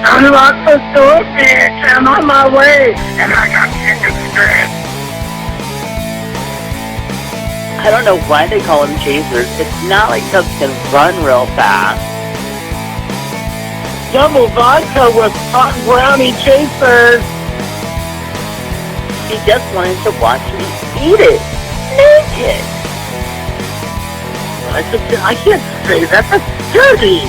Unlock the door, bitch. I'm on my way, and I got chicken strips. I don't know why they call them chasers. It's not like Chubs can run real fast. Double vodka with hot brownie chasers. She just wanted to watch me eat it. Naked. I can't say that. That's dirty.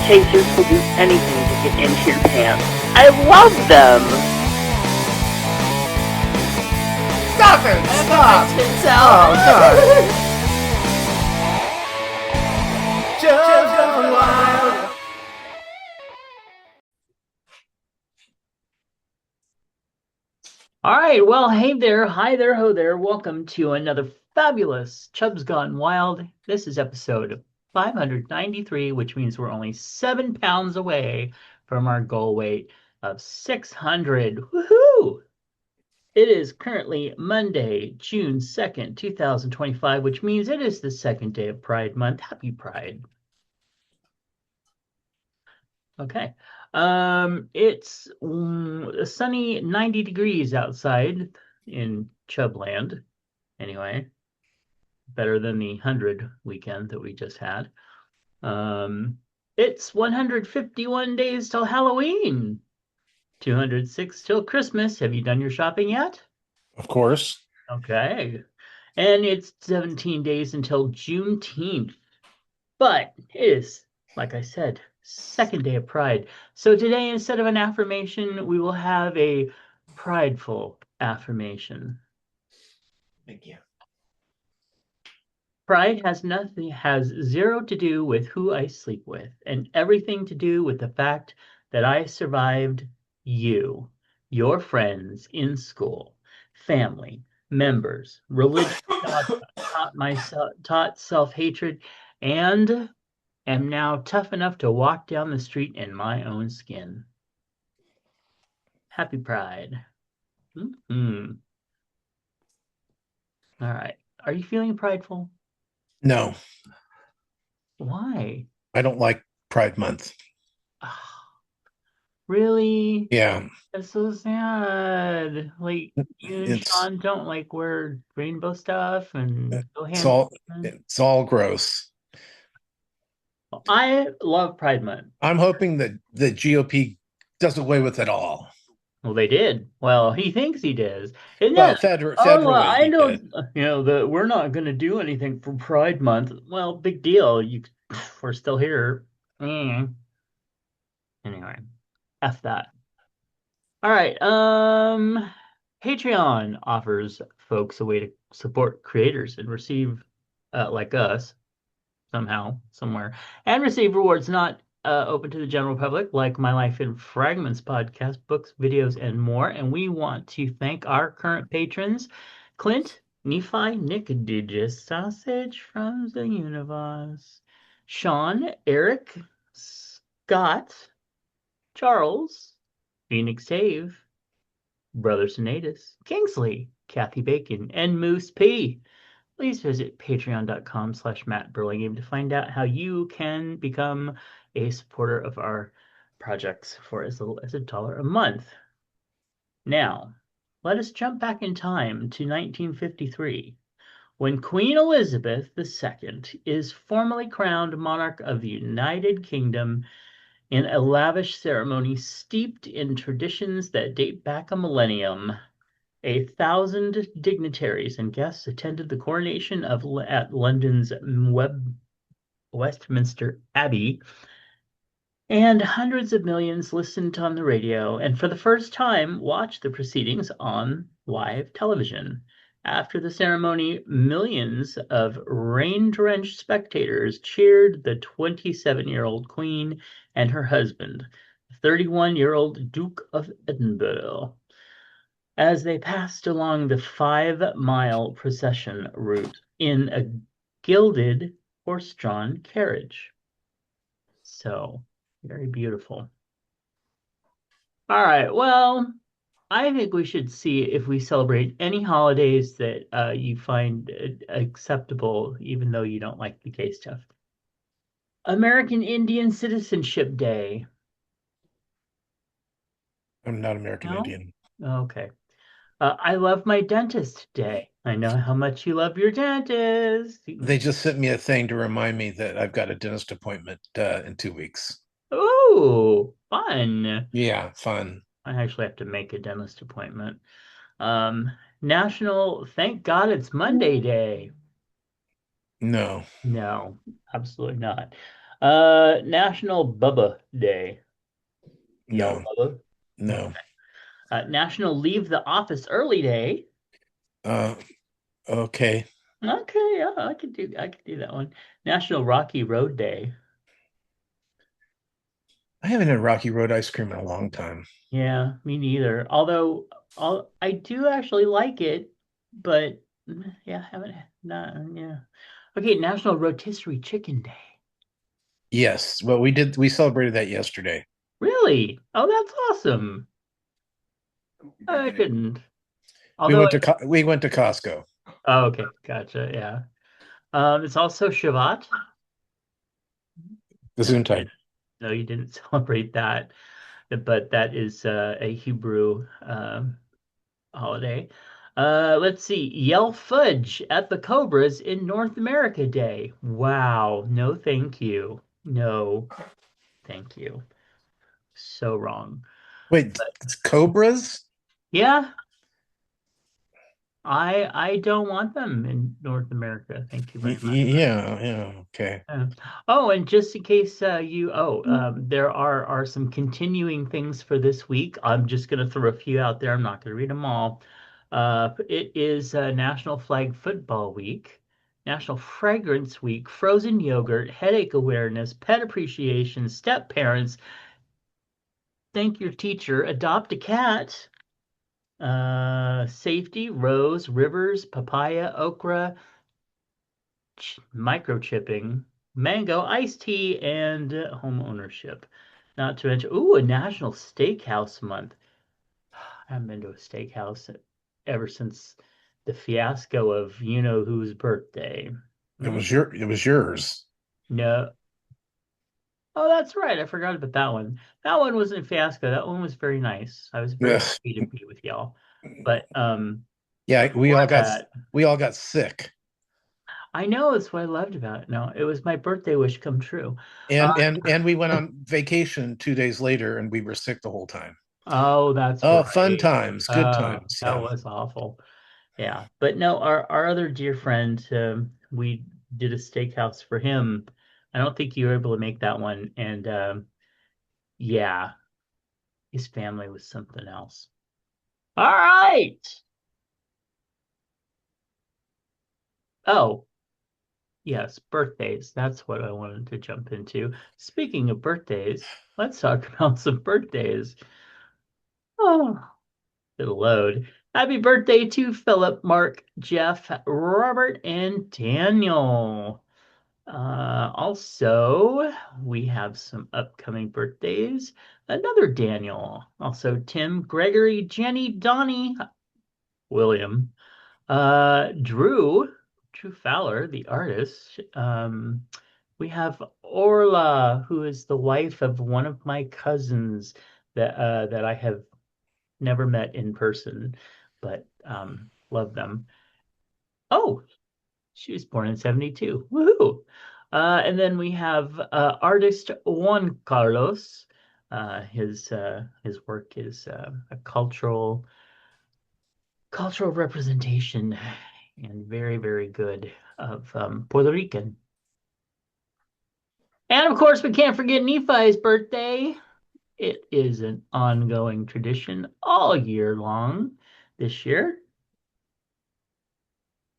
Chasers will do anything to get into your pants. I love them. Stop it! Stop! Oh, God. Chubs gone wild. All right, well, hey there, hi there, ho there. Welcome to another fabulous Chubs Gone Wild. This is episode 593, which means we're only 7 pounds away from our goal weight of 600. Woohoo! It is currently Monday, June 2nd, 2025, which means it is the second day of Pride Month. Happy Pride. Okay. It's a sunny 90 degrees outside in Chubland. Anyway, better than the 100 weekend that we just had. It's 151 days till Halloween. 206 till Christmas. Have you done your shopping yet? Of course. Okay. And it's 17 days until Juneteenth. But it is, like I said, second day of Pride. So today, instead of an affirmation, we will have a prideful affirmation. Thank you. Pride has zero to do with who I sleep with, and everything to do with the fact that I survived you, your friends in school, family, members, religion taught self-hatred, and am now tough enough to walk down the street in my own skin. Happy Pride. Mm-hmm. All right. Are you feeling prideful? No, Why? I don't like Pride Month. Oh, really? Yeah. That's so sad. Like, you and Sean don't like wear rainbow stuff and go ham. It's all gross. I love Pride Month. I'm hoping that the GOP does away with it all. Well, they did. Well, he thinks he does. Well, federally, I don't. did. We're not going to do anything for Pride Month. Well, big deal. We're still here. Anyway, F that. All right. Patreon offers folks a way to support creators and receive, like us, somehow, somewhere, and receive rewards not open to the general public, like My Life in Fragments podcast, books, videos, and more. And we want to thank our current patrons, Clint, Nephi, Nick, Digis, Sausage from the Universe, Sean, Eric, Scott, Charles, Phoenix Tave, Brother Senatus, Kingsley, Kathy Bacon, and Moose P. Please visit patreon.com/Matt Burlingame to find out how you can become a supporter of our projects for as little as $1 a month. Now, let us jump back in time to 1953, when Queen Elizabeth II is formally crowned monarch of the United Kingdom in a lavish ceremony steeped in traditions that date back a millennium. 1,000 dignitaries and guests attended the coronation at London's Westminster Abbey, and hundreds of millions listened on the radio and for the first time watched the proceedings on live television. After the ceremony, millions of rain-drenched spectators cheered the 27-year-old Queen and her husband, the 31-year-old Duke of Edinburgh, as they passed along the 5-mile procession route in a gilded horse-drawn carriage. So, very beautiful. All right, well, I think we should see if we celebrate any holidays that you find acceptable, even though you don't like the gay stuff. American Indian Citizenship Day. I'm not American No? Indian. Okay. I love my dentist day. I know how much you love your dentist. They just sent me a thing to remind me that I've got a dentist appointment in 2 weeks. Ooh, fun. Yeah, fun. I actually have to make a dentist appointment. Um, National Thank God It's Monday Day. No, No, absolutely not. National Bubba Day. Y'all no, Bubba? no. Okay. National Leave the Office Early Day. Uh, okay. Okay, yeah, I could do that one. National Rocky Road Day. I haven't had Rocky Road ice cream in a long time. Yeah, me neither. Although I do actually like it, but yeah, haven't not yeah. Okay, National Rotisserie Chicken Day. Yes, well, we celebrated that yesterday. Really? Oh, that's awesome. I didn't. We Although went to we went to Costco. oh, okay, gotcha. Yeah. It's also Shabbat. No, Gesundheit. no, you didn't celebrate that, but that is a Hebrew holiday. Let's see. Yell fudge at the Cobras in North America Day. Wow. No, thank you. No, thank you. So wrong. Wait, it's cobras? Yeah, I don't want them in North America. Thank you very much. Yeah, yeah, okay. Uh, oh, and just in case there are some continuing things for this week. I'm just going to throw a few out there. I'm not going to read them all. It is National Flag Football Week, National Fragrance Week, Frozen Yogurt, Headache Awareness, Pet Appreciation, Step Parents, Thank Your Teacher, Adopt a Cat, Safety, Rose, Rivers, Papaya, Okra, microchipping, mango, iced tea, and home ownership. Not to mention, ooh, a National Steakhouse Month. I haven't been to a steakhouse ever since the fiasco of you know whose birthday. Hmm? It was yours. No. Oh, that's right. I forgot about that one. That one wasn't a fiasco. That one was very nice. I was very Ugh. happy to be with y'all. But Yeah, before that, we all got sick. I know it's what I loved about it. No, it was my birthday wish come true. Uh, And we went on vacation 2 days later and we were sick the whole time. Oh, that's Oh, fun right. times, good times. That Yeah. was awful. Yeah. But no, our other dear friend, we did a steakhouse for him. I don't think you were able to make that one. And yeah, his family was something else. All right. Oh, yes, birthdays. That's what I wanted to jump into. Speaking of birthdays, let's talk about some birthdays. Oh, it'll load. Happy birthday to Philip, Mark, Jeff, Robert, and Daniel. Also, we have some upcoming birthdays. Another Daniel. Also, Tim, Gregory, Jenny, Donnie, William, Drew Fowler, the artist. We have Orla, who is the wife of one of my cousins that I have never met in person, but love them. Oh, she was born in 72. Woohoo! And then we have artist Juan Carlos. His work is a cultural representation and very, very good of Puerto Rican. And of course, we can't forget Nephi's birthday. It is an ongoing tradition all year long this year.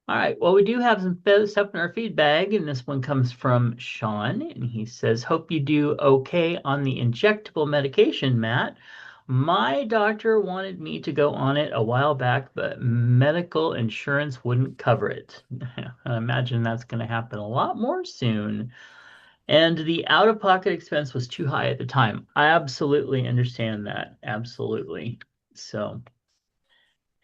All right. Well, we do have some stuff in our feed bag, and this one comes from Sean, and he says, "Hope you do okay on the injectable medication, Matt. My doctor wanted me to go on it a while back, but medical insurance wouldn't cover it. I imagine that's going to happen a lot more soon. And the out-of-pocket expense was too high at the time. I absolutely understand that. Absolutely. So."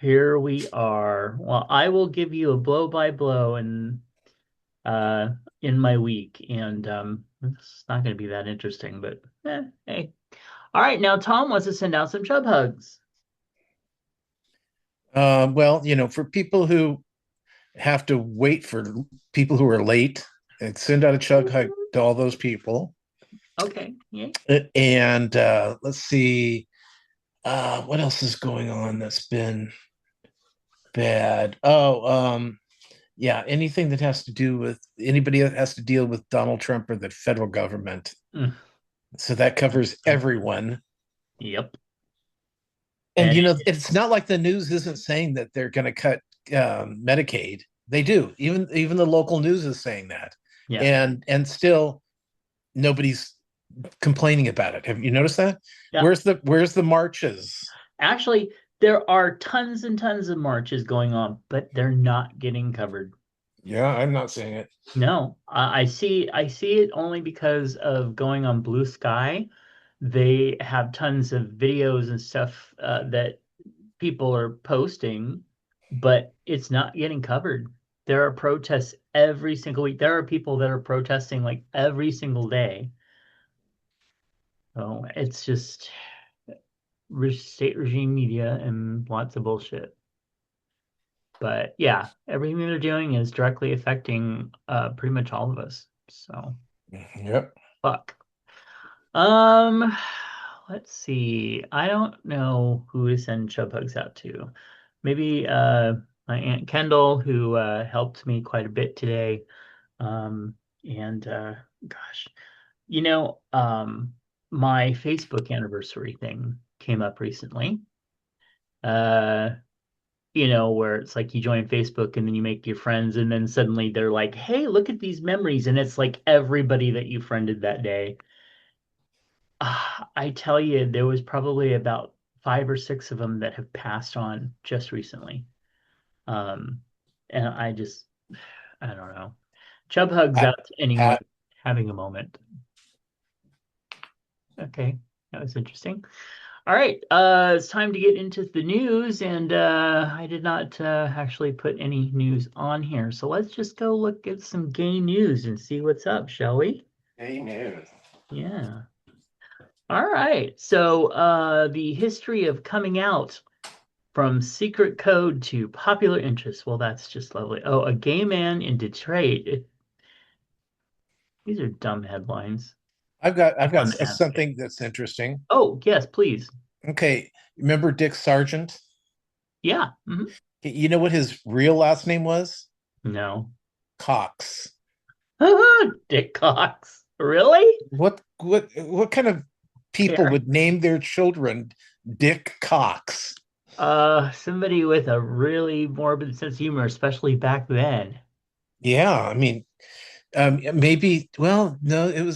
Here we are. Well, I will give you a blow by blow and in my week, and It's not going to be that interesting, but hey. All right, now Tom wants to send out some chub hugs. Well, for people who have to wait for people who are late, and send out a chug hug to all those people. Okay, yeah. And let's see, what else is going on that's been bad? Yeah, anything that has to do with anybody that has to deal with Donald Trump or the federal government. Mm. So that covers everyone. Yep. And And it's not like the news isn't saying that they're going to cut Medicaid. They do. Even the local news is saying that. yeah, And still nobody's complaining about it. Have you noticed that? yeah. Where's the marches? Actually, there are tons and tons of marches going on, but they're not getting covered. Yeah, I'm not saying it. No, I see it only because of going on Blue Sky. They have tons of videos and stuff that people are posting, but it's not getting covered. There are protests every single week. There are people that are protesting like every single day. So it's just state regime media and lots of bullshit. But yeah, everything they're doing is directly affecting pretty much all of us. So Yep. fuck. Um, let's see. I don't know who to send chub hugs out to. Maybe my Aunt Kendall, who helped me quite a bit today. And gosh, you know, my Facebook anniversary thing came up recently. Uh, where it's like you join Facebook and then you make your friends, and then suddenly they're like, "Hey, look at these memories," and it's like everybody that you friended that day. I tell you, there was probably about 5 or 6 of them that have passed on just recently. Um, and I don't know. Chub hugs Pat, out to anyone Pat, having a moment. Okay, that was interesting. All right, it's time to get into the news, and I did not actually put any news on here. So let's just go look at some gay news and see what's up, shall we? hey news. Yeah. All right. So the history of coming out from secret code to popular interest. Well, that's just lovely. Oh, a gay man in Detroit. These are dumb headlines I've got on the Advocate. something that's interesting. Oh, yes, please. Okay, remember Dick Sargent? Yeah. Mhm. You know what his real last name was? No. Cox. Dick Cox. Really? What kind of people Here. would name their children Dick Cox? Somebody with a really morbid sense of humor, especially back then. Yeah, I mean, maybe. Well, no,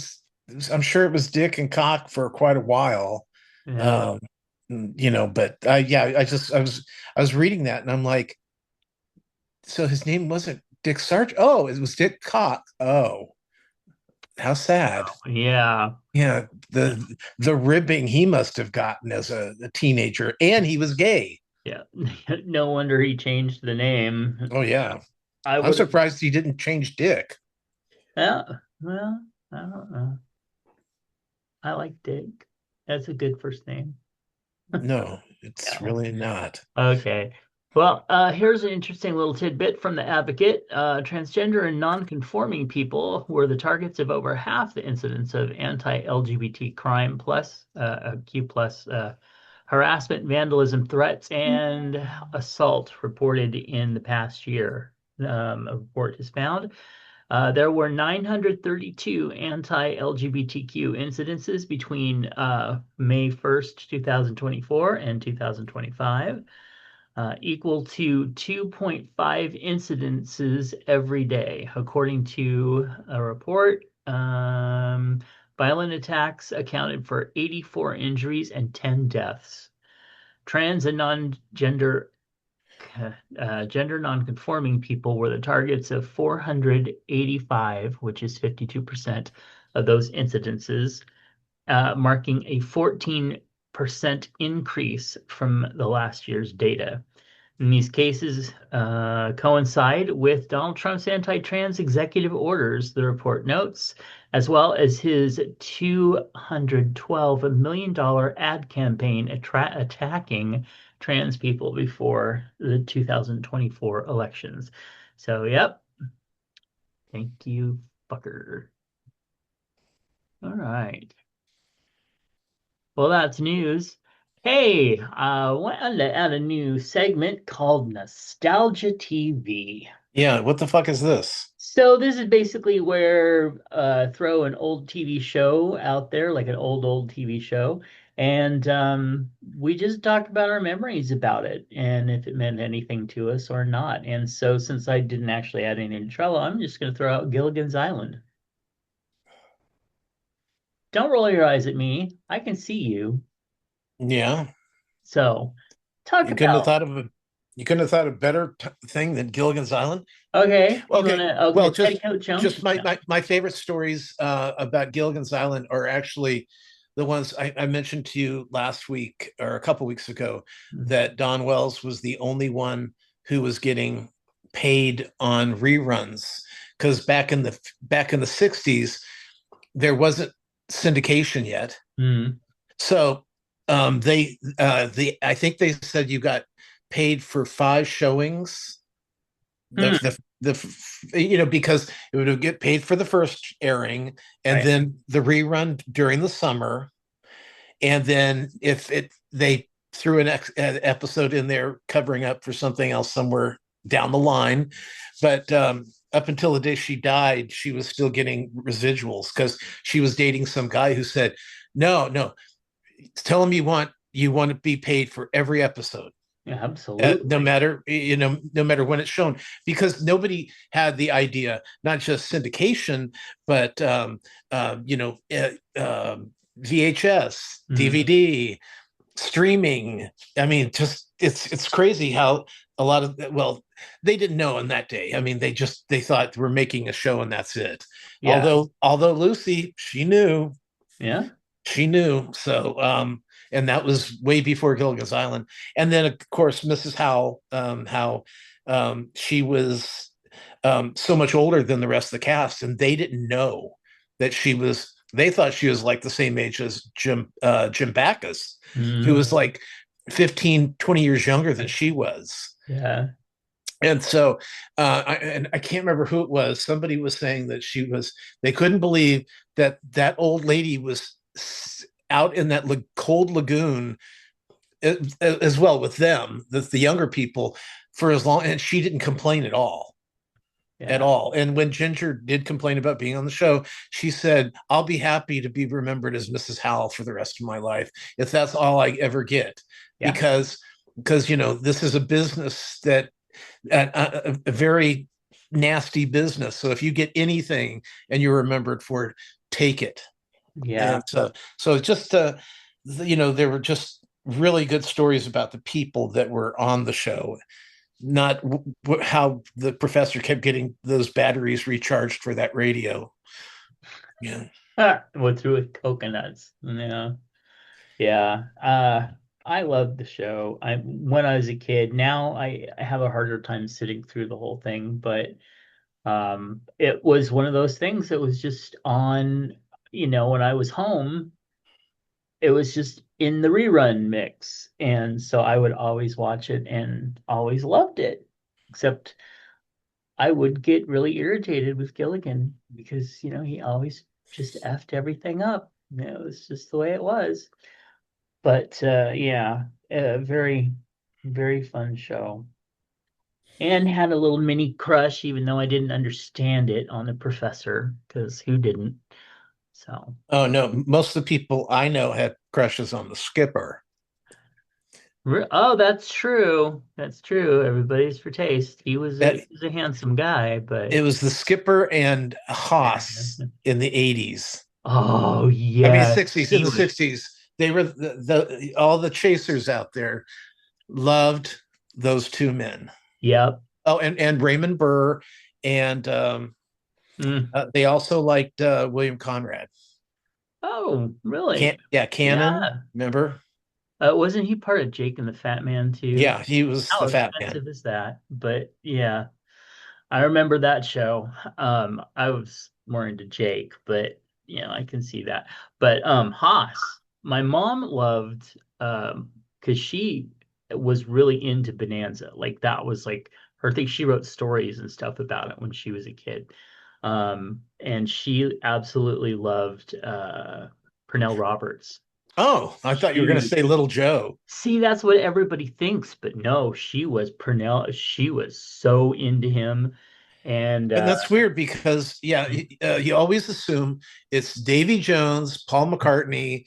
I'm sure it was Dick and Cock for quite a while. Yeah. Um, but yeah, I was reading that and I'm like, so his name wasn't Dick Sargent. Oh, it was Dick Cock. Oh, how sad. Yeah. Yeah, the ribbing he must have gotten as a teenager, and he was gay. Yeah. No wonder he changed the name. Oh yeah, I I'm would have. surprised he didn't change Dick. Yeah. Well, I don't know. I like Dick. That's a good first name. No, it's Yeah. really not. Okay. Well, here's an interesting little tidbit from the Advocate. Transgender and non-conforming people were the targets of over half the incidents of anti-LGBT crime plus Q plus harassment, vandalism, threats, and assault reported in the past year. A report has found. There were 932 anti-LGBTQ incidences between May 1st, 2024 and 2025, equal to 2.5 incidences every day, according to a report. Violent attacks accounted for 84 injuries and 10 deaths. Trans and gender nonconforming people were the targets of 485, which is 52% of those incidences, marking a 14% increase from the last year's data. And these cases coincide with Donald Trump's anti-trans executive orders, the report notes. as well as his $212 million ad campaign attacking trans people before the 2024 elections. So, yep. Thank you, fucker. All right. Well, that's news. Hey, I wanted to add a new segment called Nostalgia TV. Yeah, what the fuck is this? So this is basically where throw an old TV show out there, like an old TV show, and we just talk about our memories about it and if it meant anything to us or not. And so since I didn't actually add anything to Trello, I'm just going to throw out Gilligan's Island. Don't roll your eyes at me. I can see you. Yeah, So talk you couldn't have about, thought of a you couldn't have thought of a better thing than Gilligan's Island. okay, you want Okay, to, okay, well, the Petticoat Chumps? just my No. my favorite stories about Gilligan's Island are actually the ones I mentioned to you last week or a couple weeks ago, Mm. that Don Wells was the only one who was getting paid on reruns, because back in the 60s there wasn't syndication yet. Mm. So I think they said you got paid for 5 showings. Hmm. Because it would get paid for the first airing, and Right. then the rerun during the summer, and then if they threw an episode in there covering up for something else somewhere down the line. But up until the day she died, she was still getting residuals because she was dating some guy who said, "No, no, tell him you want to be paid for every episode." Yeah, No absolutely. matter no matter when it's shown, because nobody had the idea, not just syndication, but VHS, Mm. DVD, streaming. I mean, just it's crazy how a lot of, well, they didn't know in that day. I mean, they thought we're making a show and that's it. Yeah. Although Lucy, Yeah. she knew. So and that was way before Gilligan's Island. And then of course Mrs. Howell, how she was so much older than the rest of the cast, and they didn't know that they thought she was like the same age as Jim Backus, who Mm. was like 15, 20 years younger than she was. Yeah. And so I can't remember who it was. Somebody was saying that they couldn't believe that old lady was out in that cold lagoon as well with them, the younger people, for as long, and she didn't complain at all. At Yeah. all. And when Ginger did complain about being on the show, she said, "I'll be happy to be remembered as Mrs. Howell for the rest of my life if that's all I ever get." Yeah. Because this is a business that a very nasty business. So if you get anything and you're remembered for it, take it. Yeah. And so just there were just really good stories about the people that were on the show, not how the professor kept getting those batteries recharged for that radio. Yeah. Went through with coconuts. Yeah. Yeah. I loved the show. When I was a kid. Now I have a harder time sitting through the whole thing, but it was one of those things that was just on, when I was home, it was just in the rerun mix. And so I would always watch it and always loved it. Except I would get really irritated with Gilligan because, he always just effed everything up. It was just the way it was. But yeah, a very, very fun show. And had a little mini crush, even though I didn't understand it, on the professor, because who didn't? So, Oh no, most of the people I know had crushes on the skipper. oh, that's true. That's true. Everybody's for taste. That He was a handsome guy, but It was the skipper and Haas in the 80s. oh I mean, yes, 60s. In the 60s, they were all the chasers out there loved those two men. yep. Oh, and Raymond Burr, and Mm. they also liked William Conrad. Oh, really? Cannon. Yeah. Remember? Wasn't he part of Jake and the Fat Man too? Yeah, he was How the fat man. expensive is that? But yeah, I remember that show. I was more into Jake, but I can see that. But Haas, my mom loved because she was really into Bonanza. Like that was like her thing. She wrote stories and stuff about it when she was a kid. And she absolutely loved Pernell Roberts. Oh, I thought you were going to She say Little Joe. See, that's what everybody thinks, but no, she was Purnell. She was so into him, and And that's weird because, yeah, you always assume it's Davy Jones, Paul McCartney,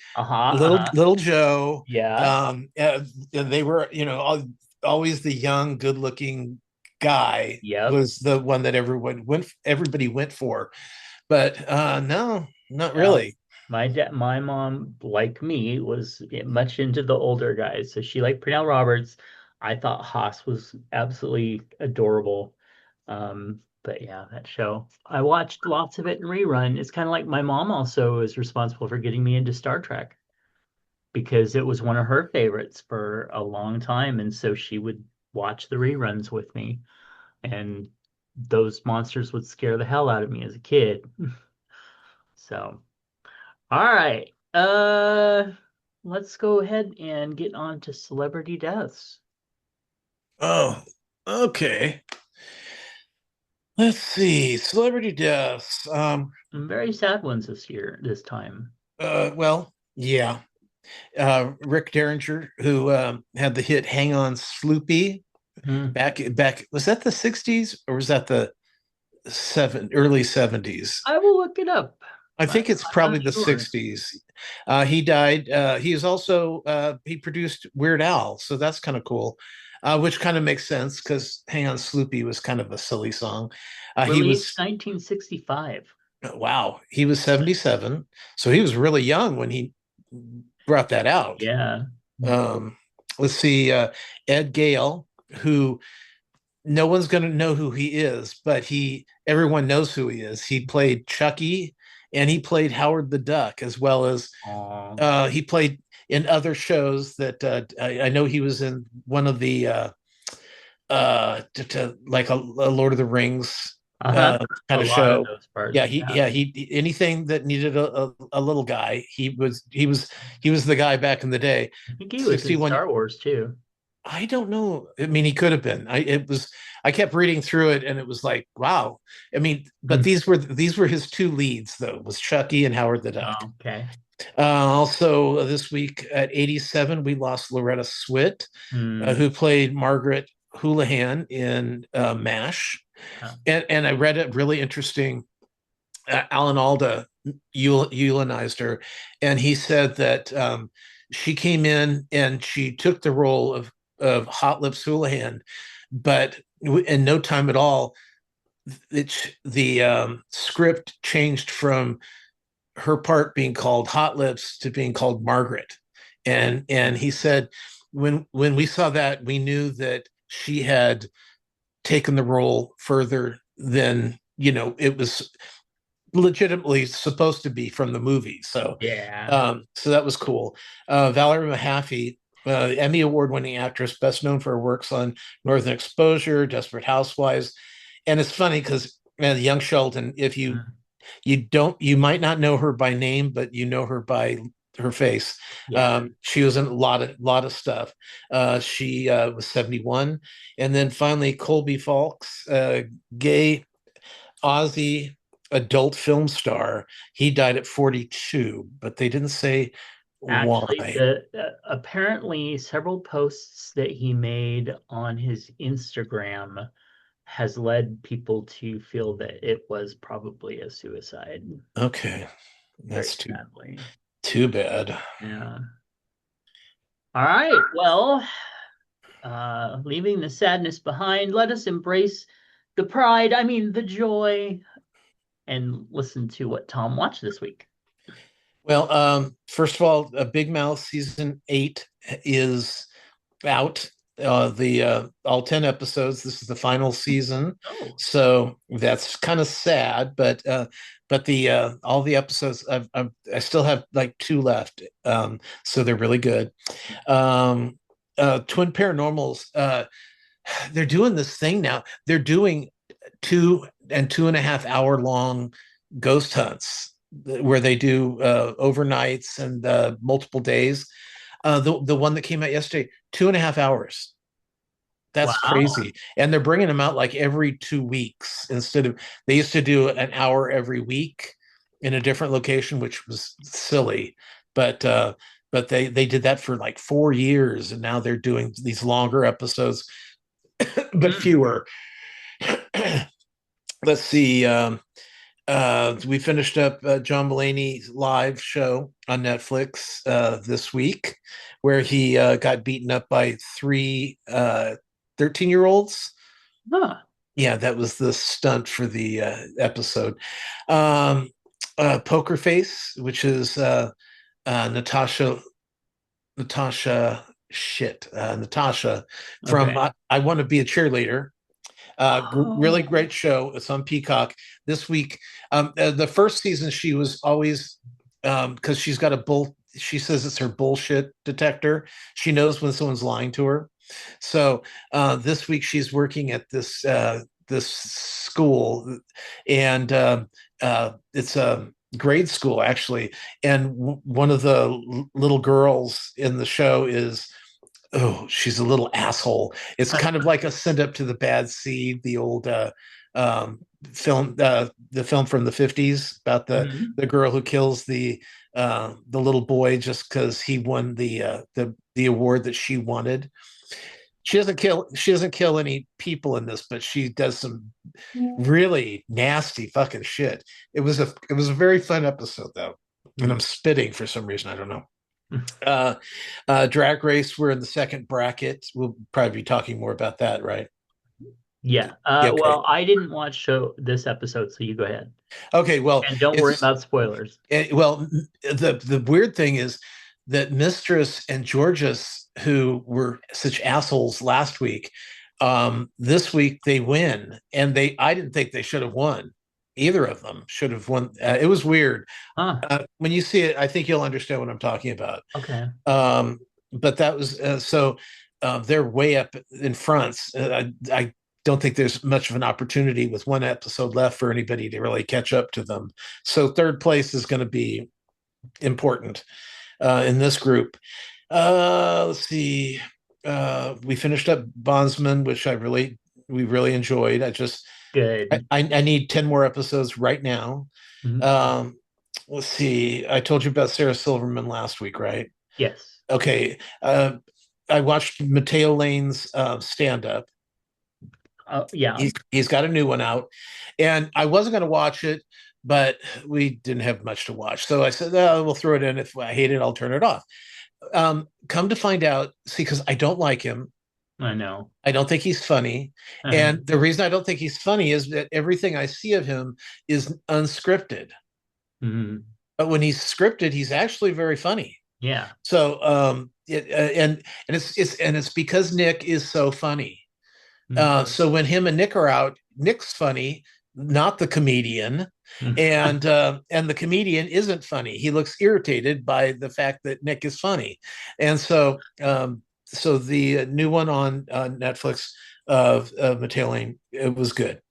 Little Joe. yeah, And they were, always the young, good-looking guy yep. was the one that everybody went for. But no, not Yeah. really. My mom, like me, was much into the older guys, so she liked Pernell Roberts. I thought Haas was absolutely adorable. But yeah, that show. I watched lots of it in rerun. It's kind of like my mom also is responsible for getting me into Star Trek because it was one of her favorites for a long time, and so she would watch the reruns with me, and those monsters would scare the hell out of me as a kid. So, all right. Let's go ahead and get on to celebrity deaths. Oh, okay. Let's see. Celebrity deaths. Some very sad ones this time. Well, yeah. Rick Derringer, who had the hit "Hang On, Sloopy" Hmm. back. Was that the '60s or was that the early '70s? I will look it up. I think it's I'm not probably the sure. '60s. He died. He is also he produced Weird Al, so that's kind of cool. Which kind of makes sense because "Hang On, Sloopy" was kind of a silly song. He Released was 1965. Wow, he was 77, so he was really young when he brought that out. Yeah. Um, let's see, Ed Gale, who no one's going to know who he is, but everyone knows who he is. He played Chucky, and he played Howard the Duck, as well as Aw. he played in other shows that I know he was in one of the like a Lord of the Rings Uh-huh. A kind of lot of show. those parts. Yeah, Yeah. he anything that needed a little guy, he was the guy back in the day. I think he was in 61. Star Wars too. I don't know. I mean, he could have been. I kept reading through it, and it was like, wow. I mean, but Hmm. these were his two leads, though, was Chucky and Howard the Duck. Oh, okay. Also, this week at 87, we lost Loretta Swit, Hmm. who played Margaret Houlihan in MASH. Oh. And I read a really interesting. Alan Alda eulogized her, and he said that she came in and she took the role of Hot Lips Houlihan, but in no time at all, the script changed from her part being called Hot Lips to being called Margaret, and he said when we saw that, we knew that she had taken the role further than it was legitimately supposed to be from the movie. So, Yeah. so that was cool. Valerie Mahaffey, Emmy award-winning actress, best known for her works on Northern Exposure, Desperate Housewives, and it's funny because Young Sheldon, if Hmm. you might not know her by name, but you know her by her face. Yeah. She was in a lot of stuff. She was 71, and then finally Colby Falks, gay Aussie adult film star. He died at 42, but they didn't say Actually, why. the apparently several posts that he made on his Instagram has led people to feel that it was probably a suicide. Okay, Very that's sadly. too bad. Yeah. All right. Well, leaving the sadness behind, let us embrace the pride, I mean the joy, and listen to what Tom watched this week. Well, first of all, Big Mouth season 8 is out. The all 10 episodes. This is the final season, Oh, so that's kind of sad. But the all the episodes, I still have like 2 left. So they're really good. Twin Paranormals. They're doing this thing now. They're doing 2 and 2.5 hour long ghost hunts where they do overnights and multiple days. The one that came out yesterday, 2.5 hours. That's Wow. crazy. And they're bringing them out like every 2 weeks instead of, they used to do an hour every week in a different location, which was silly. But they did that for like 4 years, and now they're doing these longer episodes, but Mm. fewer. Let's see. We finished up John Mulaney's live show on Netflix this week, where he got beaten up by three 13-year-olds. Huh. Yeah, that was the stunt for the episode. Um, Poker Face, which is Natasha Natasha from Okay. I Want to Be a Cheerleader. Really Oh. great show. It's on Peacock this week. The first season, she was always because she's got a bull. She says it's her bullshit detector. She knows when someone's lying to her. So this week she's working at this school, and it's a grade school actually. And one of the little girls in the show is, oh, she's a little asshole. It's kind of like a send up to the bad seed, the old um, film, the film from the 50s about Mhm. the girl who kills the little boy just because he won the award that she wanted. She doesn't kill any people in this, but she does some really nasty fucking shit. It was a very fun episode though, and I'm spitting for some reason. I don't know. Uh, Drag Race, we're in the second bracket. We'll probably be talking more about that, right? Yeah. Yeah, okay. Well, I didn't watch show this episode, so you go ahead. Okay, well, And don't worry it's about spoilers. well, the weird thing is that Mistress and Georges, who were such assholes last week, this week they win, and I didn't think they should have won. Either of them should have won. It was weird. Huh. When you see it, I think you'll understand what I'm talking about. Okay. Um, but that was so they're way up in front. I don't think there's much of an opportunity with one episode left for anybody to really catch up to them. So third place is going to be important in this group. Let's see. We finished up Bondsman, which we really enjoyed. Good. I need 10 more episodes right now. Mhm. Um, let's see. I told you about Sarah Silverman last week, right? Yes. Okay. I watched Mateo Lane's stand up. Yeah. He's got a new one out, and I wasn't going to watch it, but we didn't have much to watch, so I said, oh, we'll throw it in. If I hate it, I'll turn it off. Come to find out, see, because I don't like him. I know. I don't think he's funny. Uh-huh. And the reason I don't think he's funny is that everything I see of him is unscripted. Mhm. But when he's scripted, he's actually very funny. Yeah. So it's because Nick is so funny. Mhm. So when him and Nick are out, Nick's funny, not the comedian, and the comedian isn't funny. He looks irritated by the fact that Nick is funny, and so the new one on Netflix of Mateo Lane, it was good.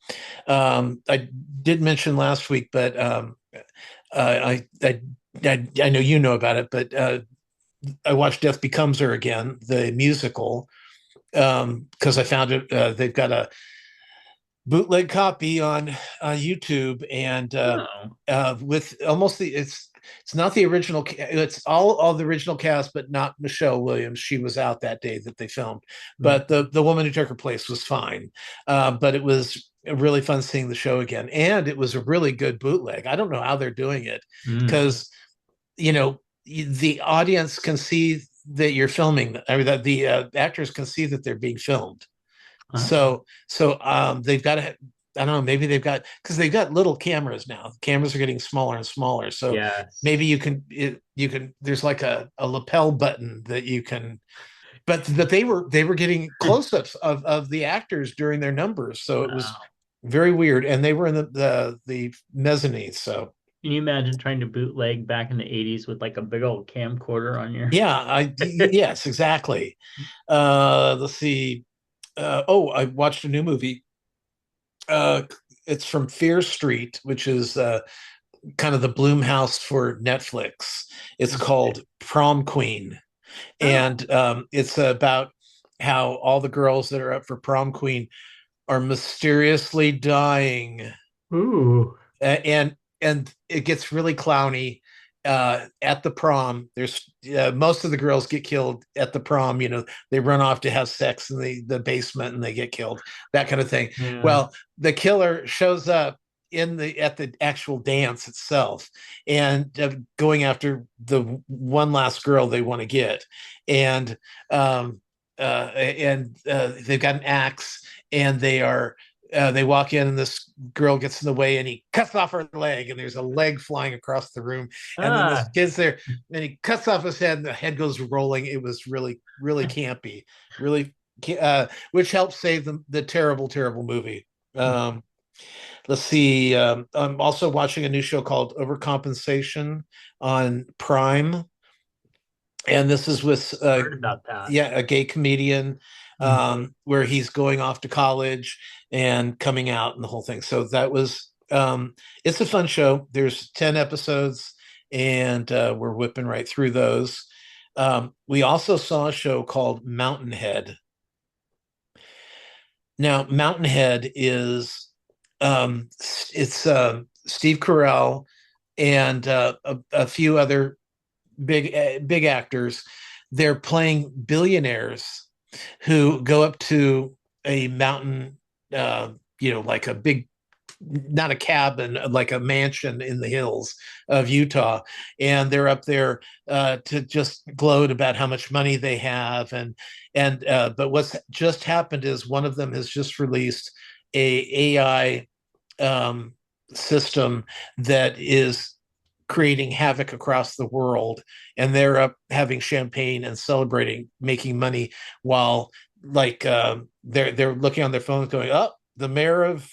I did mention last week, but I know you know about it, but I watched Death Becomes Her again, the musical, because I found it. They've got a bootleg copy on YouTube, and Oh. with almost it's not the original. It's all the original cast, but not Michelle Williams. She was out that day that they filmed, Mhm. but the woman who took her place was fine. But it was really fun seeing the show again, and it was a really good bootleg. I don't know how they're doing it Mm. because the audience can see that you're filming. I mean, that the actors can see that they're being filmed. Oh. So they've got to. I don't know. Maybe because they've got little cameras now. Cameras are getting smaller and smaller. So Yes. maybe you can. There's like a lapel button that you can. But they were getting close-ups of the actors during their numbers. So it was Wow. very weird, and they were in the mezzanine. So Can you imagine trying to bootleg back in the 80s with like a big old camcorder on your yeah, yes, exactly. Let's see. I watched a new movie. Uh, it's from Fear Street, which is kind of the Bloomhouse for Netflix. It's called Prom Queen, and it's about how all the girls that are up for prom queen are mysteriously dying. Ooh. And it gets really clowny at the prom. There's most of the girls get killed at the prom. They run off to have sex in the basement and they get killed, that kind of thing. Yeah. Well, the killer shows up at the actual dance itself, and going after the one last girl they want to get. And they've got an axe, and they walk in, and this girl gets in the way, and he cuts off her leg, and there's a leg flying across the room. And then this kid's there, and he cuts off his head, and the head goes rolling. It was really, really campy, which helped save the terrible, terrible movie. Let's see. I'm also watching a new show called Overcompensation on Prime. And this is with Heard about that. a gay comedian where he's going off to college and coming out and the whole thing. So that was it's a fun show. There's 10 episodes, and we're whipping right through those. We also saw a show called Mountainhead. Now, Mountainhead is it's Steve Carell and a few other big actors. They're playing billionaires who go up to a mountain, like a big, not a cabin, like a mansion in the hills of Utah, and they're up there to just gloat about how much money they have. But what's just happened is one of them has just released a AI system that is creating havoc across the world, and they're up having champagne and celebrating, making money, while they're looking on their phones going, oh, the mayor of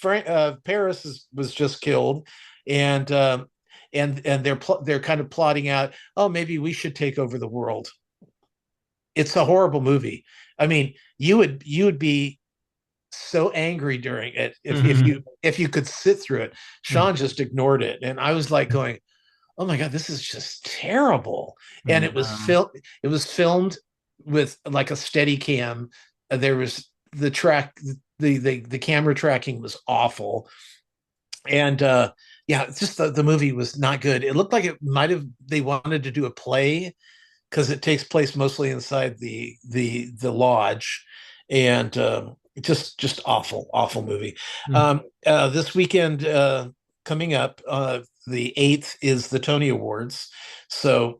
Paris was just killed, and they're kind of plotting out, oh, maybe we should take over the world. It's a horrible movie. I mean, you would be so angry during it if you could sit through it. Sean just ignored it, and I was like going, oh my God, this is just terrible. And it was filmed with like a steady cam. There was the camera tracking was awful. And just the movie was not good. It looked like they wanted to do a play, because it takes place mostly inside the lodge, and just awful movie. This weekend coming up, the 8th is the Tony Awards, so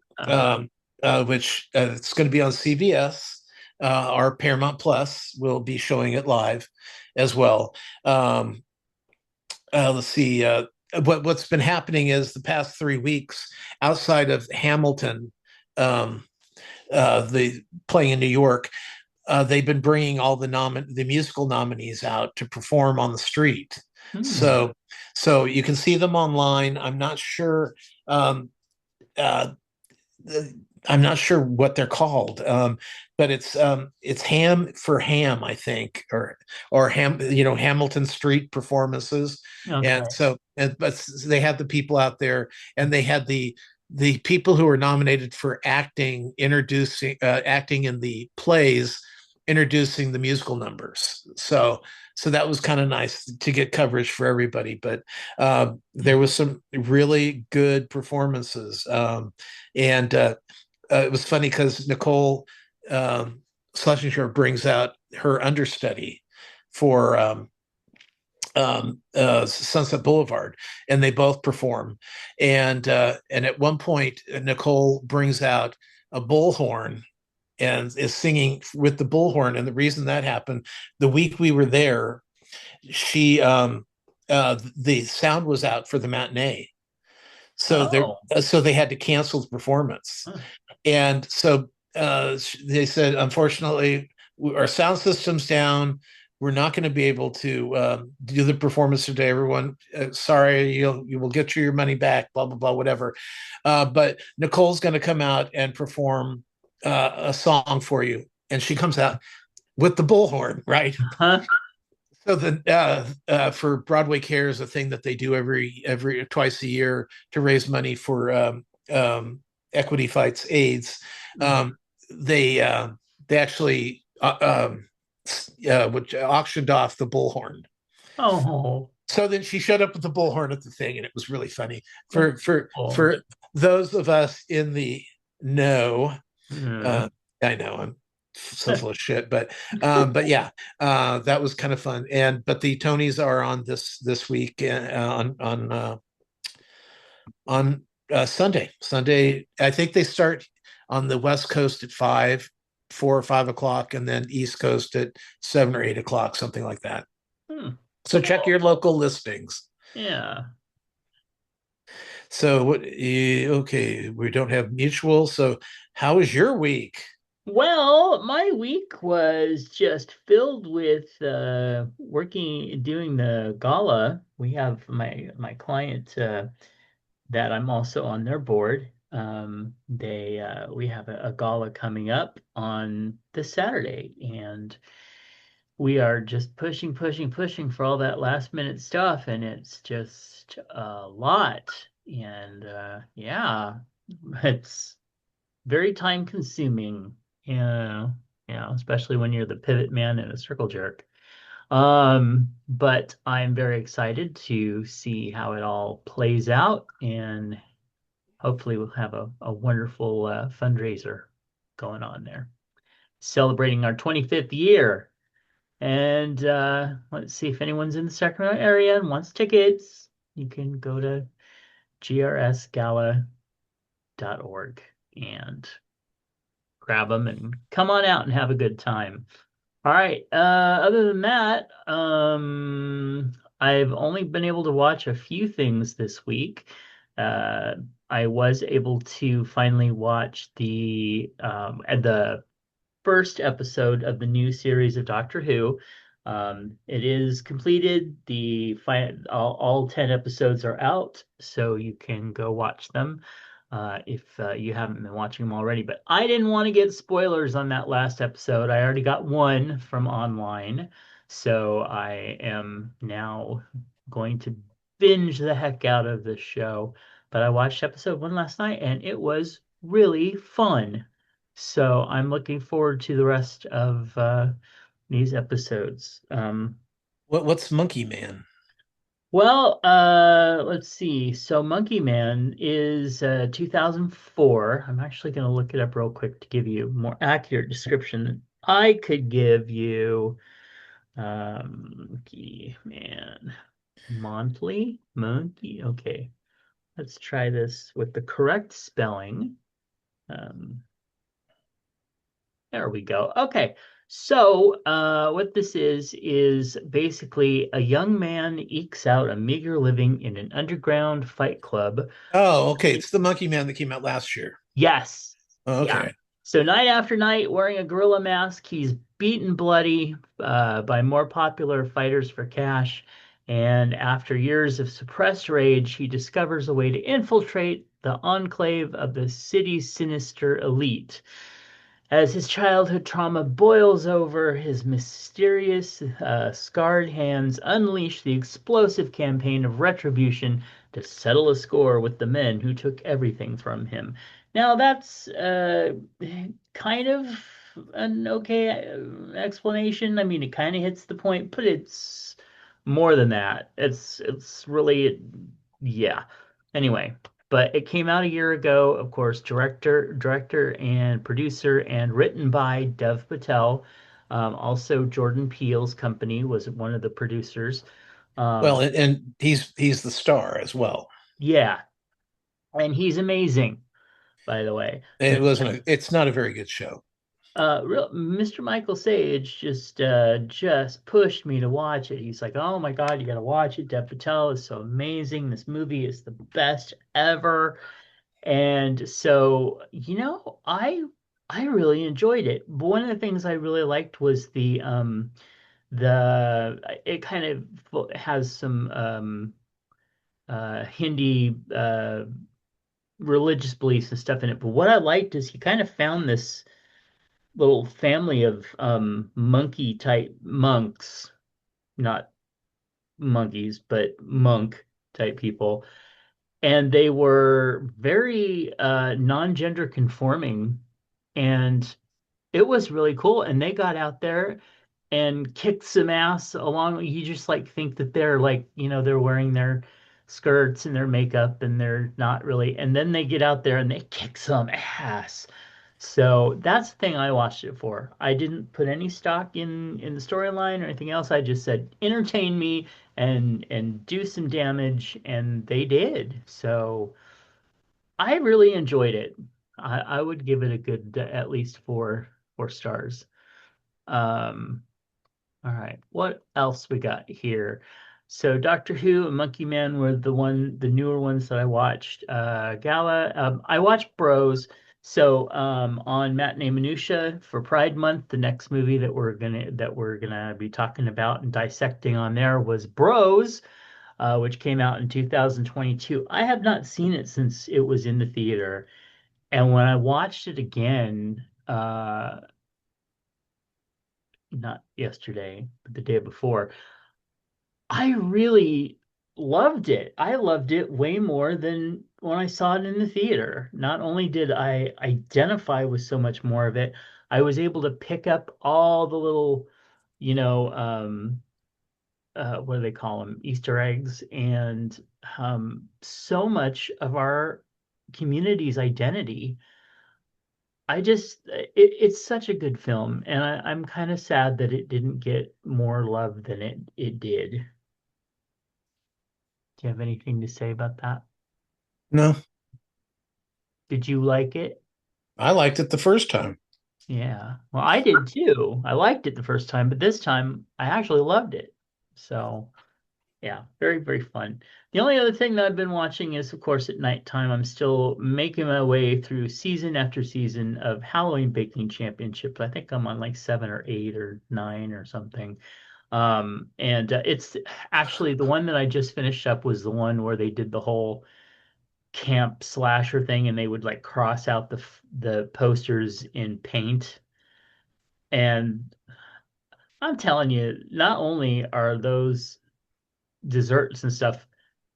which it's going to be on CBS. Our Paramount Plus will be showing it live as well. Let's see. What's been happening is the past 3 weeks, outside of Hamilton, the playing in New York, they've been bringing all the musical nominees out to perform on the street. So you can see them online. I'm not sure. I'm not sure what they're called, but it's Ham for Ham, I think, or Hamilton Street performances. Okay. But they had the people out there, and they had the people who were nominated for acting acting in the plays, introducing the musical numbers. So that was kind of nice to get coverage for everybody. But there was some really good performances, and it was funny because Nicole Schlesinger brings out her understudy for Sunset Boulevard, and they both perform. And at one point, Nicole brings out a bullhorn and is singing with the bullhorn. And the reason that happened, the week we were there, she the sound was out for the matinee, so they had to cancel the performance. And so they said, unfortunately, our sound system's down. We're not going to be able to do the performance today, everyone. Sorry, you will get your money back, blah, blah, blah, whatever. But Nicole's going to come out and perform a song for you. And she comes out with the bullhorn, right? So the for Broadway Cares, a thing that they do every twice a year to raise money for equity fights AIDS. Mhm. They they actually which auctioned off the bullhorn. Oh, So then she showed up with the bullhorn at the thing, and it was really funny that's cool. for those of us in the know. Yeah. Uh, I know I'm so full of shit, but yeah, that was kind of fun. And but the Tonys are on this week on Sunday. Sunday, I think they start on the West Coast at 4 or 5 o'clock, and then East Coast at 7 or 8 o'clock, something like that. Hmm. So check Cool. your local listings. Yeah. So what? Okay, we don't have mutual. So how was your week? Well, my week was just filled with doing the gala. We have my client that I'm also on their board. They We have a gala coming up on this Saturday, and we are just pushing, pushing, pushing for all that last minute stuff, and it's just a lot. And yeah, it's very time consuming. Yeah, yeah, especially when you're the pivot man and a circle jerk. But I'm very excited to see how it all plays out, and hopefully we'll have a wonderful fundraiser going on there, celebrating our 25th year. And let's see if anyone's in the Sacramento area and wants tickets. You can go to grsgala.org and grab them and come on out and have a good time. All right. Other than that, I've only been able to watch a few things this week. Uh, I was able to finally watch the first episode of the new series of Doctor Who. It is completed. All 10 episodes are out, so you can go watch them if you haven't been watching them already. But I didn't want to get spoilers on that last episode. I already got one from online, so I am now going to binge the heck out of this show. But I watched episode one last night, and it was really fun. So I'm looking forward to the rest of these episodes. What's Monkey Man? Well, let's see. So Monkey Man is 2004. I'm actually going to look it up real quick to give you a more accurate description than I could give you. Monkey Man. Monthly? Monkey? Okay. Let's try this with the correct spelling. Um, There we go. Okay. So, what this is basically a young man ekes out a meager living in an underground fight club. Oh, okay. It's the Monkey Man that came out last year. Yes. Oh, Yeah. okay. So, night after night, wearing a gorilla mask, he's beaten bloody by more popular fighters for cash. And after years of suppressed rage, he discovers a way to infiltrate the enclave of the city's sinister elite. As his childhood trauma boils over, his mysterious, scarred hands unleash the explosive campaign of retribution to settle a score with the men who took everything from him. Now, that's kind of an okay explanation. I mean, it kind of hits the point, but it's more than that. It's really, yeah. Anyway, but it came out a year ago, of course, director and producer, and written by Dev Patel. Also, Jordan Peele's company was one of the producers. Well, Um, and he's the star as well. yeah, and he's amazing, by the way. It wasn't. It's not a very good show. Mr. Michael Sage just pushed me to watch it. He's like, "Oh my God, you got to watch it. Dev Patel is so amazing. This movie is the best ever." And so, I really enjoyed it. But one of the things I really liked was the it kind of has some Hindi religious beliefs and stuff in it. But what I liked is he kind of found this little family of monkey type monks, not monkeys, but monk type people. And they were very non-gender conforming, and it was really cool. And they got out there and kicked some ass along. You just like think that they're like, they're wearing their skirts and their makeup and they're not really. And then they get out there and they kick some ass. So that's the thing I watched it for. I didn't put any stock in the storyline or anything else. I just said entertain me and do some damage, and they did. So I really enjoyed it. I would give it a good at least four stars. Um, all right, what else we got here? So Doctor Who and Monkey Man were the newer ones that I watched. Gala, I watched Bros. So on Matinee Minutia for Pride Month, the next movie that we're gonna be talking about and dissecting on there was Bros, which came out in 2022. I have not seen it since it was in the theater, and when I watched it again, not yesterday, but the day before, I really loved it. I loved it way more than when I saw it in the theater. Not only did I identify with so much more of it, I was able to pick up all the little, you know, what do they call them? Easter eggs, and so much of our community's identity. It's such a good film, and I'm kind of sad that it didn't get more love than it did. Do you have anything to say about that? No, Did you like it? I liked it the first time. Yeah. Well, I did too. I liked it the first time, but this time I actually loved it. So, yeah, very, very fun. The only other thing that I've been watching is, of course, at nighttime, I'm still making my way through season after season of Halloween Baking Championships. I think I'm on like 7 or 8 or 9 or something. And it's actually the one that I just finished up was the one where they did the whole camp slasher thing, and they would like cross out the posters in paint. And I'm telling you, not only are those desserts and stuff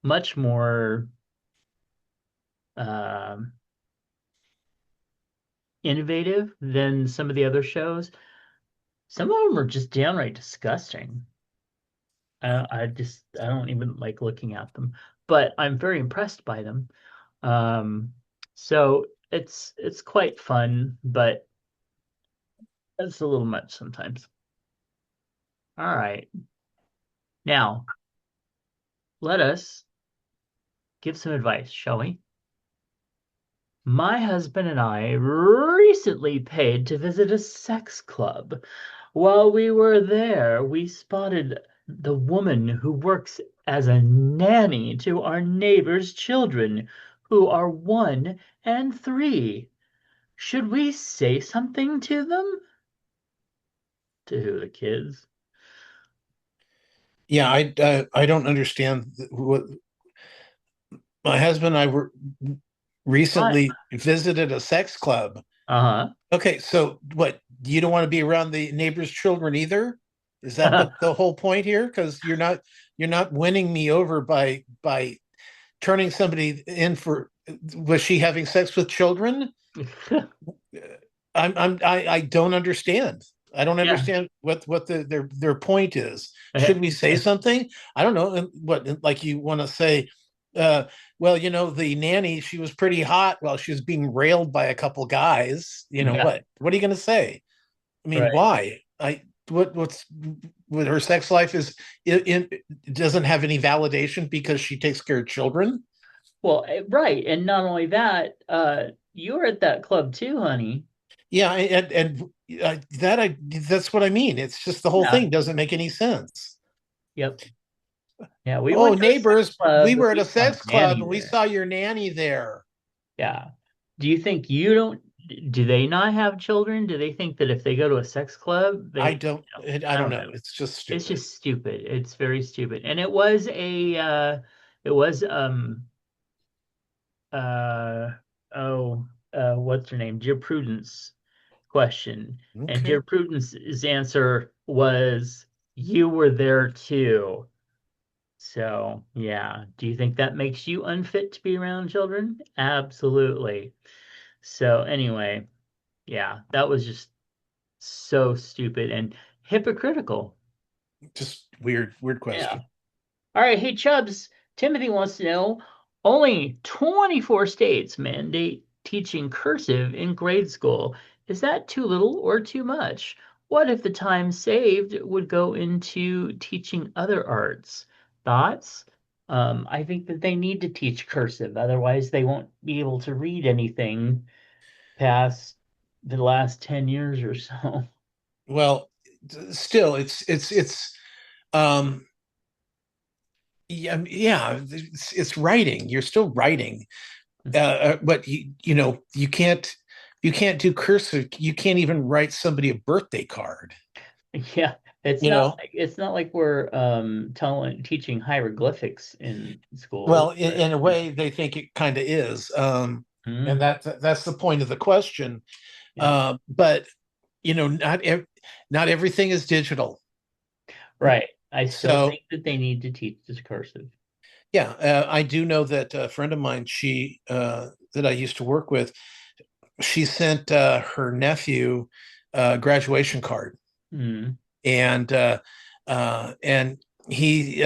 much more um, innovative than some of the other shows, some of them are just downright disgusting. I don't even like looking at them, but I'm very impressed by them. Um, so it's quite fun, but it's a little much sometimes. All right. Now, let us give some advice, shall we? My husband and I recently paid to visit a sex club. While we were there, we spotted the woman who works as a nanny to our neighbor's children, who are 1 and 3. Should we say something to them? To who, the kids? Yeah, I don't understand what my husband and I were What? recently visited a sex club. Uh-huh. Okay, so what? You don't want to be around the neighbor's children either? Is that what the whole point here? Because you're not winning me over by turning somebody in for was she having sex with children? I don't understand. I don't Yeah. understand what their point is. Should we say something? I don't know. What like you want to say? Uh, well, the nanny, she was pretty hot while she was being railed by a couple guys. Yeah. What are you going to say? I mean, Right. why? What's with her sex life is it doesn't have any validation because she takes care of children. Well, right. And not only that, you were at that club too, honey. Yeah, and that's what I mean. It's just the whole Yeah. thing doesn't make any sense. Yep. Yeah, we Oh, went to a sex neighbors, we club. were at We a saw sex club Nanny and we there. saw your nanny there. Yeah. Do you think you don't, do they not have children? Do they think that if they go to a sex club, I they, don't, I I don't don't know. know. It's just It's stupid. just stupid. It's very stupid. And it was, uh, oh, what's her name? Dear Prudence question. And Okay. Dear Prudence's answer was You were there too. So, yeah. Do you think that makes you unfit to be around children? Absolutely. So, anyway, yeah, that was just so stupid and hypocritical. Just weird Yeah. question. All right, hey Chubs, Timothy wants to know only 24 states mandate teaching cursive in grade school. Is that too little or too much? What if the time saved would go into teaching other arts? Thoughts? I think that they need to teach cursive, otherwise they won't be able to read anything past the last 10 years or so. Well, still, it's um yeah, it's writing. You're still writing, but you can't do cursive. You can't even write somebody a birthday card. Yeah, You know, it's not like we're telling teaching hieroglyphics in well, schools, in a way, they think it kind of is, and Mhm. that's the point of the question. Yeah, But not everything is digital. right. I still So think that they need to teach this cursive. yeah, I do know that a friend of mine, she that I used to work with, she sent her nephew a graduation card, Mm. and and he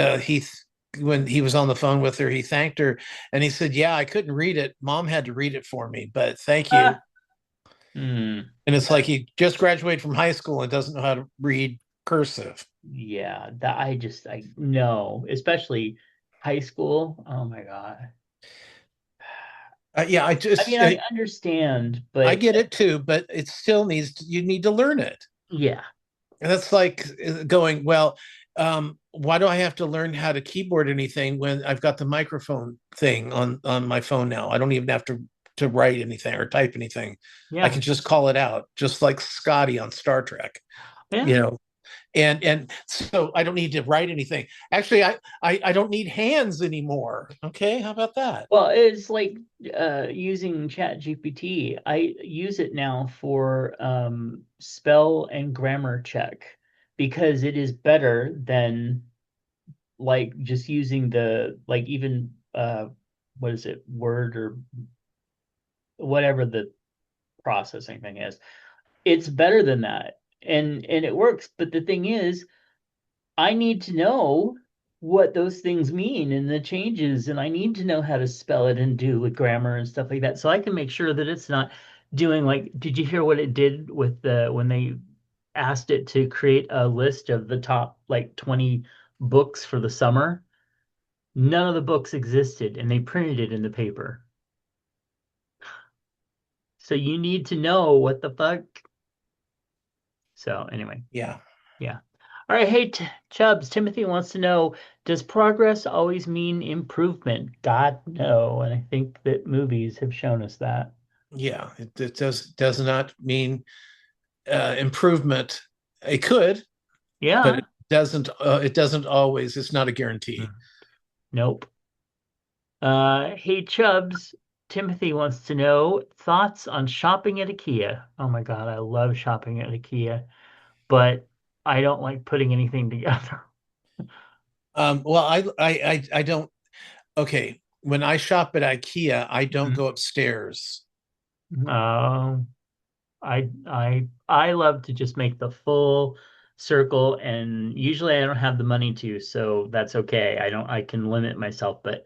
when he was on the phone with her, he thanked her, and he said, "Yeah, I couldn't read it. Mom had to read it for me, but thank you." Ah, mm. And it's That, like he just graduated from high school and doesn't know how to read cursive. yeah, that I no, especially high school. Oh my God. Yeah, I mean, I understand, I but get it too, but it still you need to learn it. yeah, And that's like going, well, why do I have to learn how to keyboard anything when I've got the microphone thing on my phone now? I don't even have to write anything or type anything. I yeah, can just call it out, just like Scotty on Star Trek, yeah. you know. And so I don't need to write anything. Actually, I don't need hands anymore. Okay, how about that? Well, it's like using Chat GPT. I use it now for spell and grammar check because it is better than like just using the like even what is it, Word or whatever the processing thing is. It's better than that. And it works, but the thing is I need to know what those things mean and the changes, and I need to know how to spell it and do with grammar and stuff like that, so I can make sure that it's not doing like, did you hear what it did with the when they asked it to create a list of the top like 20 books for the summer? None of the books existed, and they printed it in the paper. So you need to know what the fuck. So anyway, Yeah, yeah. All right, hey Chubs, Timothy wants to know, does progress always mean improvement? God, no. And I think that movies have shown us that. yeah. It does not mean improvement. It could, but Yeah. it doesn't always. It's not a guarantee. Mm. Nope. Hey Chubs, Timothy wants to know thoughts on shopping at IKEA. Oh my God, I love shopping at IKEA, but I don't like putting anything together. Well, I don't. Okay, when I shop at IKEA, I don't go upstairs. Oh. I love to just make the full circle, and usually I don't have the money to, so that's okay. I can limit myself, but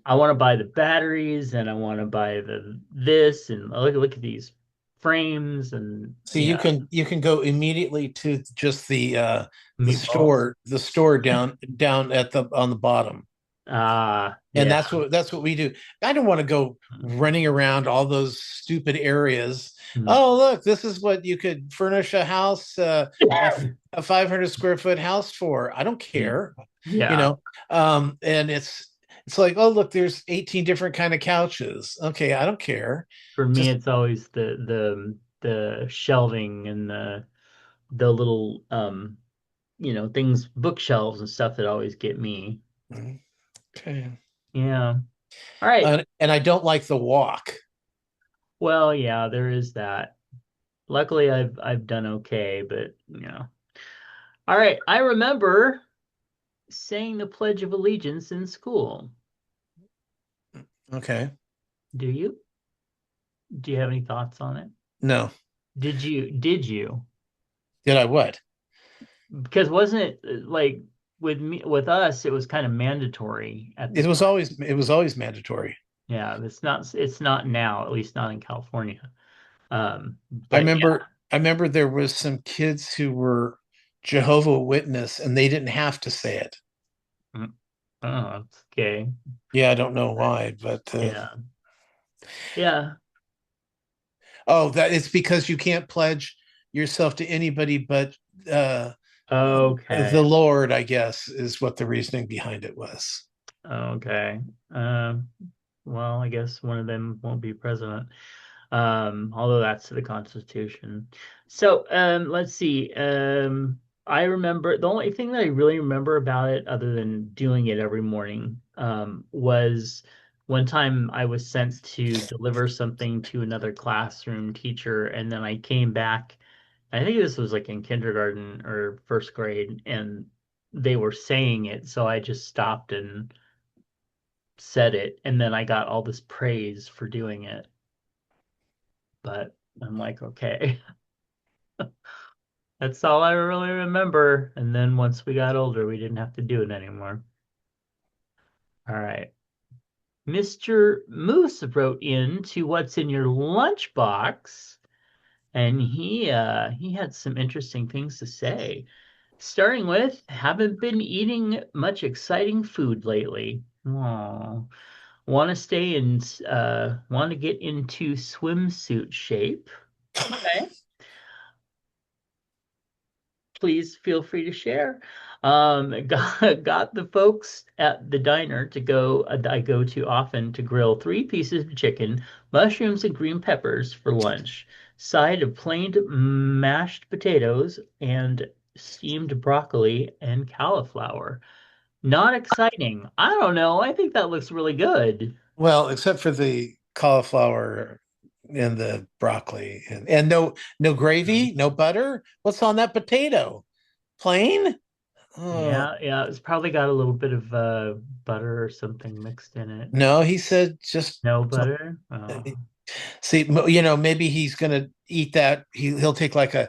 I want to buy the batteries and I want to buy the this and look at these frames and So you yeah, can go immediately to just the meatballs. store down at the on the bottom. Ah, And yeah. that's what we do. I don't want to go running around all those stupid areas. Mm. Oh, look, this is what you could furnish a house, a 500 square foot house for. I don't Mm. care, you Yeah. know. And it's like, oh, look, there's 18 different kind of couches. Okay, I don't care. For me, Just it's always the shelving and the little things, bookshelves and stuff that always get me. okay. Yeah. All right. And I don't like the walk. Well, yeah, there is that. Luckily, I've done okay, but. All right. I remember saying the Pledge of Allegiance in school. Okay. Do you? Do you have any thoughts on it? No. Did you? Did you? Did I what? Because wasn't it like with me with us, it was kind of mandatory at the It was time. always mandatory. Yeah, it's not now, at least not in California. I But yeah. remember I remember there was some kids who were Jehovah Witness and they didn't have to say it. Mm, oh, it's gay. Yeah, I don't know why, but Yeah. Yeah. oh, that it's because you can't pledge yourself to anybody but uh, the Okay. Lord, I guess, is what the reasoning behind it was. Okay. Um, well, I guess one of them won't be president. Although that's the Constitution. So, let's see. I remember the only thing that I really remember about it, other than doing it every morning, was one time I was sent to deliver something to another classroom teacher, and then I came back. I think this was like in kindergarten or first grade, and they were saying it, so I just stopped and said it, and then I got all this praise for doing it. But I'm like, okay, that's all I really remember. And then once we got older, we didn't have to do it anymore. All right. Mr. Moose wrote in to what's in your lunchbox, and he had some interesting things to say. Starting with, haven't been eating much exciting food lately. Oh, want to get into swimsuit shape. Okay. Please feel free to share. Got the folks at the diner to go, I go to often to grill 3 pieces of chicken, mushrooms, and green peppers for lunch. Side of plain mashed potatoes and steamed broccoli and cauliflower. Not exciting. I don't know. I think that looks really good. Well, except for the cauliflower and the broccoli and no gravy, no butter. What's on that potato? Plain? Oh, Yeah, yeah, it's probably got a little bit of butter or something mixed in it. no, he said just No butter? Oh. see, maybe he's gonna eat that. He'll take like a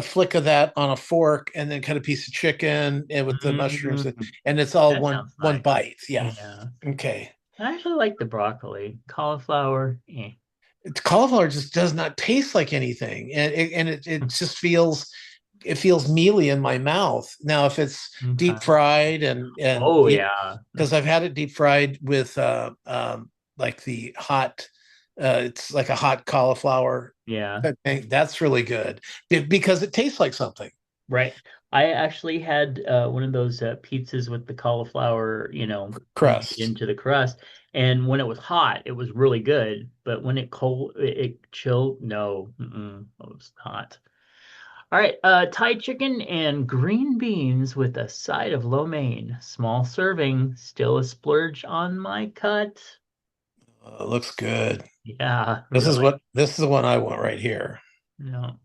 flick of that on a fork and then cut a piece of chicken and with the mushrooms Mm, and it's all that one sounds one nice. bite. Yeah. Yeah. Okay. I actually like the broccoli. Cauliflower, eh. Cauliflower just does not taste like anything, and it just feels mealy in my mouth. Now, if it's deep Okay. fried and Oh yeah. because I've had it deep fried with like the hot, it's like a hot cauliflower Yeah. type thing. That's really good because it tastes like something. Right. I actually had one of those pizzas with the cauliflower, made Crust. into the crust. And when it was hot, it was really good. But when it cold, it chilled. No, it was not. All right. Thai chicken and green beans with a side of lo mein. Small serving. Still a splurge on my cut. Looks good. Yeah, This is really. the one I want right here. No.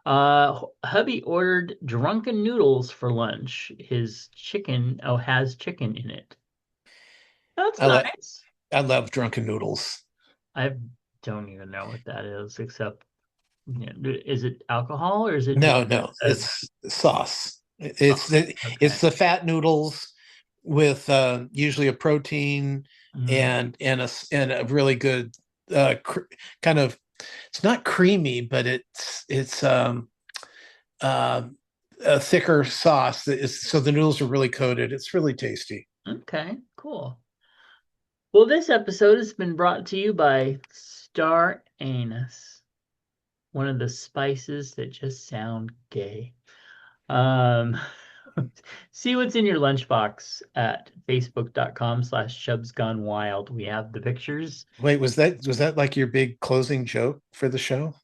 Hubby ordered drunken noodles for lunch. His chicken, has chicken in it. That's I let nice. I love drunken noodles. I don't even know what that is, except, is it alcohol or is it just No, no, it's sauce. sauce? Okay. It's the fat noodles with usually a protein Mm, and a really good kind of. It's not creamy, but it's uh, a thicker sauce that is so the noodles are really coated. It's really tasty. okay, cool. Well, this episode has been brought to you by Star Anise, one of the spices that just sound gay. Um, see what's in your lunchbox at facebook.com/chubsgonewild. We have the pictures Wait, was that like your big closing joke for the show?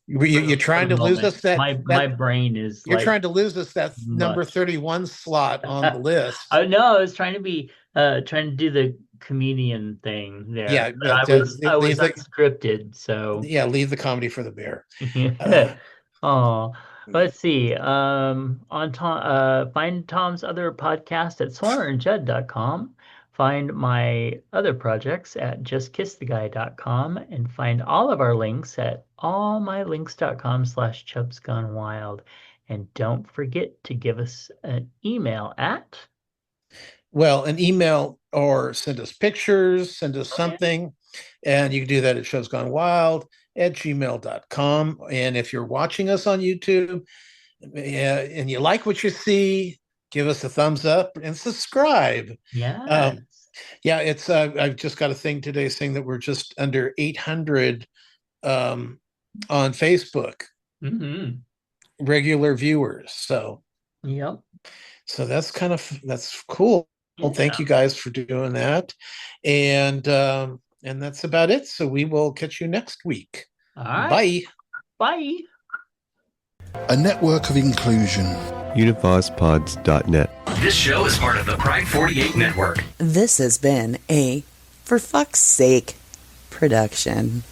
You're for the trying to lose moment. us that My that brain is you're like trying to lose us that number mush. 31 slot on the list. I know I was trying to be trying to do the comedian thing there, Yeah, but I was unscripted, so leave the comedy for the bear. yeah. Uh, Oh. Let's see. Find Tom's other podcast at swarnerandjudd.com. Find my other projects at justkisstheguy.com, and find all of our links at allmylinks.com/chubsgonewild. And don't forget to give us an email at Well, an email or send us pictures, send us something. And you can do that at showsgonwild@gmail.com. And if you're watching us on YouTube and you like what you see, give us a thumbs up and subscribe. yeah. Yeah, it's I've just got a thing today saying that we're just under 800 on Facebook, regular viewers. So Yep. so that's cool. Well, thank you guys for doing that. And that's about it. So we will catch you next week. All right. Bye. Bye. A network of inclusion. UnivazPods.net. This show is part of the Pride 48 network. This has been a For Fuck's Sake production.